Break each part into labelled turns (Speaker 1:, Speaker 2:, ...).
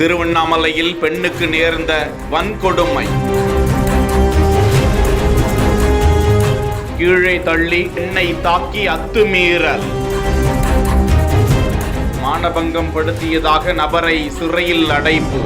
Speaker 1: திருவண்ணாமலையில் பெண்ணுக்கு நேர்ந்த வன்கொடுமை. கீழே தள்ளி பெண்ணை தாக்கி அத்துமீறல். மானபங்கம் படுத்தியதாக நபரை சிறையில் அடைப்பு.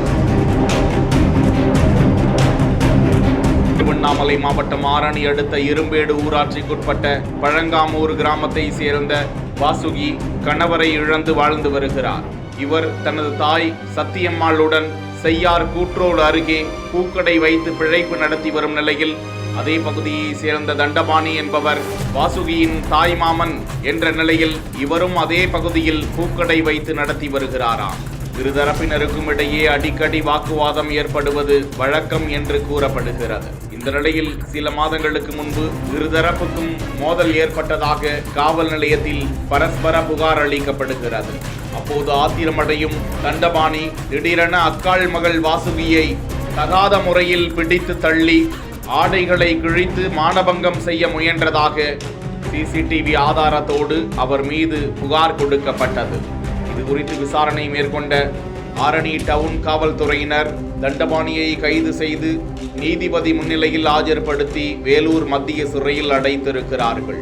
Speaker 1: திருவண்ணாமலை மாவட்டம் ஆரணி அடுத்த இரும்பேடு ஊராட்சிக்குட்பட்ட பழங்காமூர் கிராமத்தை சேர்ந்த வாசுகி கணவரை இழந்து வாழ்ந்து வருகிறார். இவர் தனது தாய் சத்தியம்மாளுடன் செய்யார் கூற்றோடு அருகே பூக்கடை வைத்து பிழைப்பு நடத்தி வரும் நிலையில் அதே பகுதியை சேர்ந்த தண்டபாணி என்பவர் வாசுகியின் தாய் மாமன் என்ற நிலையில் இவரும் அதே பகுதியில் பூக்கடை வைத்து நடத்தி வருகிறாராம். இருதரப்பினருக்கும் இடையே அடிக்கடி வாக்குவாதம் ஏற்படுவது வழக்கம் என்று கூறப்படுகிறது. இந்த நிலையில் சில மாதங்களுக்கு முன்பு இருதரப்புக்கும் மோதல் ஏற்பட்டதாக காவல் நிலையத்தில் பரஸ்பர புகார் அளிக்கப்படுகிறது. அப்போது ஆத்திரமடையும் தண்டபாணி திடீரென அக்காள் மகள் வாசுகியை தகாத முறையில் பிடித்து தள்ளி ஆடைகளை கிழித்து மானபங்கம் செய்ய முயன்றதாக சிசிடிவி ஆதாரத்தோடு அவர் மீது புகார் கொடுக்கப்பட்டது. இது குறித்து விசாரணை மேற்கொண்ட ஆரணி டவுன் காவல்துறையினர் தண்டபாணியை கைது செய்து நீதிபதி முன்னிலையில் ஆஜர்படுத்தி வேலூர் மத்திய சிறையில் அடைத்திருக்கிறார்கள்.